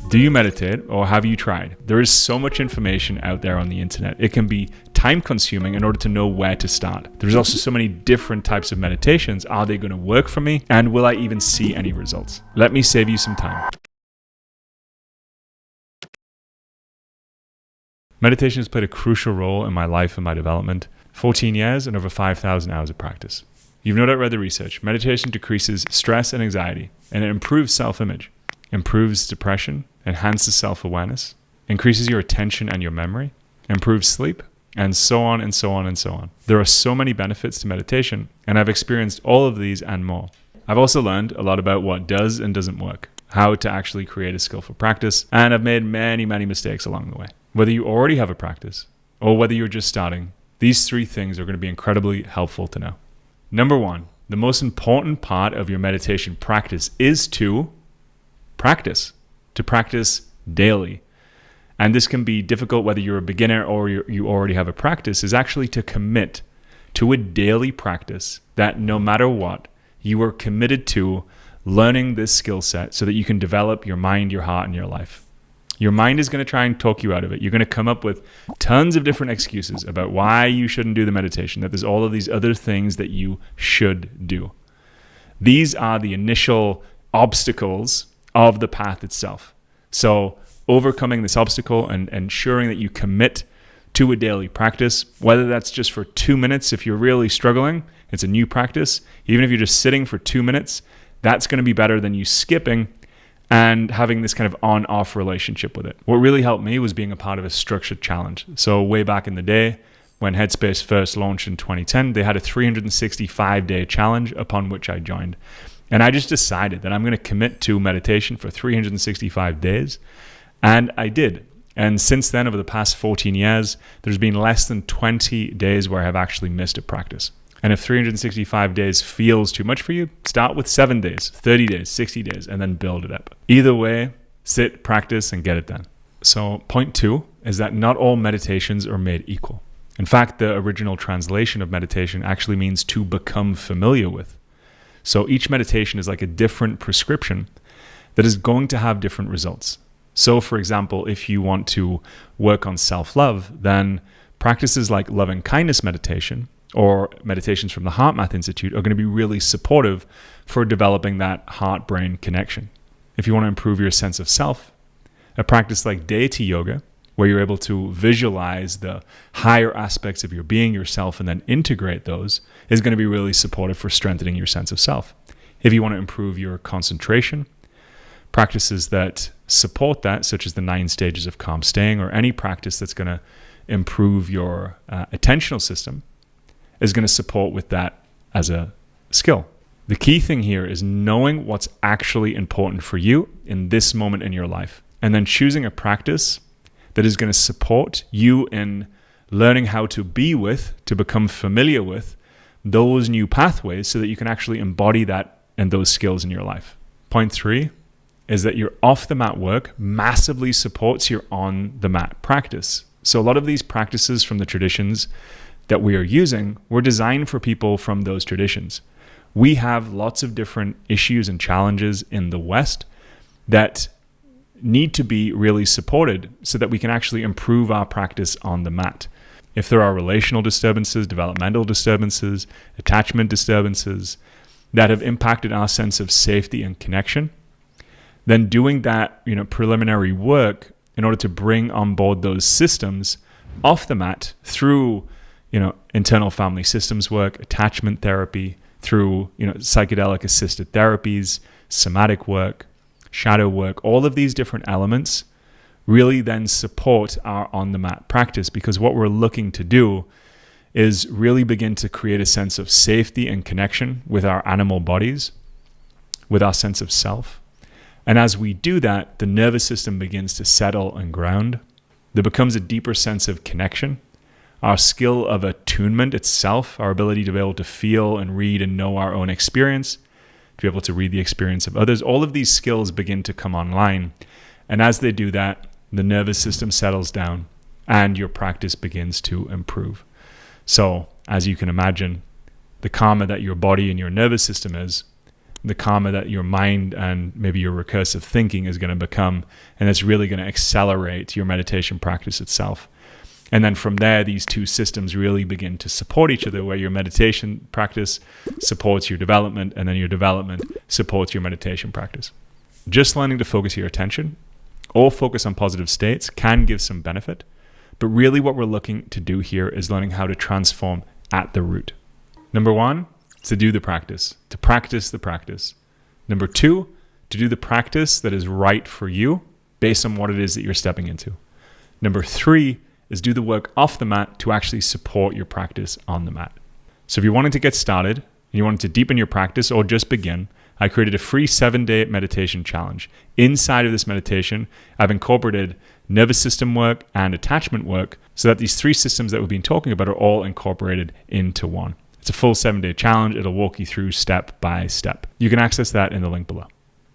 Do you meditate, or have you tried? There is so much information out there on the internet. It can be time consuming in order to know where to start. There's also so many different types of meditations. Are they going to work for me? And will I even see any results? Let me save you some time. Meditation has played a crucial role in my life and my development. 14 years and over 5,000 hours of practice. You've no doubt read the research. Meditation decreases stress and anxiety, and it improves self-image, improves depression, enhances self-awareness, increases your attention and your memory, improves sleep, and so on and so on and so on. There are so many benefits to meditation, and I've experienced all of these and more. I've also learned a lot about what does and doesn't work, how to actually create a skillful practice, and I've made many mistakes along the way. Whether you already have a practice, or whether you're just starting, these three things are going to be incredibly helpful to know. Number one, the most important part of your meditation practice is to practice daily. And this can be difficult whether you're a beginner or you already have a practice, is actually to commit to a daily practice that no matter what, you are committed to learning this skill set so that you can develop your mind, your heart, and your life. Your mind is going to try and talk you out of it. You're going to come up with tons of different excuses about why you shouldn't do the meditation, that there's all of these other things that you should do. These are the initial obstacles of the path itself. So overcoming this obstacle and ensuring that you commit to a daily practice, whether that's just for 2 minutes, if you're really struggling, it's a new practice. Even if you're just sitting for 2 minutes, that's going to be better than you skipping and having this kind of on-off relationship with it. What really helped me was being a part of a structured challenge. So way back in the day, when Headspace first launched in 2010, they had a 365-day challenge upon which I joined. And I just decided that I'm going to commit to meditation for 365 days. And I did. And since then, over the past 14 years, there's been less than 20 days where I've actually missed a practice. And if 365 days feels too much for you, start with 7 days, 30 days, 60 days, and then build it up. Either way, sit, practice, and get it done. So point 2 is that not all meditations are made equal. In fact, the original translation of meditation actually means to become familiar with. So each meditation is like a different prescription that is going to have different results. So for example, if you want to work on self-love, then practices like loving kindness meditation or meditations from the Heart Math Institute are going to be really supportive for developing that heart-brain connection. If you want to improve your sense of self, a practice like deity yoga, where you're able to visualize the higher aspects of your being, yourself, and then integrate those, is going to be really supportive for strengthening your sense of self. If you want to improve your concentration, practices that support that, such as the 9 stages of calm staying, or any practice that's going to improve your attentional system, is going to support with that as a skill. The key thing here is knowing what's actually important for you in this moment in your life, and then choosing a practice that is going to support you in learning how to be with, to become familiar with those new pathways so that you can actually embody that and those skills in your life. Point 3 is that your off the mat work massively supports your on the mat practice. So a lot of these practices from the traditions that we are using were designed for people from those traditions. We have lots of different issues and challenges in the West that need to be really supported so that we can actually improve our practice on the mat. If there are relational disturbances, developmental disturbances, attachment disturbances that have impacted our sense of safety and connection, then doing that, preliminary work in order to bring on board those systems off the mat through, internal family systems work, attachment therapy, through, psychedelic assisted therapies, somatic work, shadow work, all of these different elements really then support our on the mat practice, because what we're looking to do is really begin to create a sense of safety and connection with our animal bodies, with our sense of self. And as we do that, the nervous system begins to settle and ground. There becomes a deeper sense of connection. Our skill of attunement itself, our ability to be able to feel and read and know our own experience, to be able to read the experience of others, all of these skills begin to come online. And as they do that, the nervous system settles down and your practice begins to improve. So, as you can imagine, the calmer that your body and your nervous system is, the calmer that your mind and maybe your recursive thinking is going to become. And it's really going to accelerate your meditation practice itself. And then from there, these two systems really begin to support each other, where your meditation practice supports your development, and then your development supports your meditation practice. Just learning to focus your attention or focus on positive states can give some benefit. But really what we're looking to do here is learning how to transform at the root. Number one, to do the practice, to practice the practice. Number two, to do the practice that is right for you based on what it is that you're stepping into. Number three is do the work off the mat to actually support your practice on the mat. So if you're wanting to get started and you want to deepen your practice or just begin, I created a free 7-day meditation challenge. Inside of this meditation, I've incorporated nervous system work and attachment work so that these three systems that we've been talking about are all incorporated into one. It's a full 7-day challenge. It'll walk you through step by step. You can access that in the link below.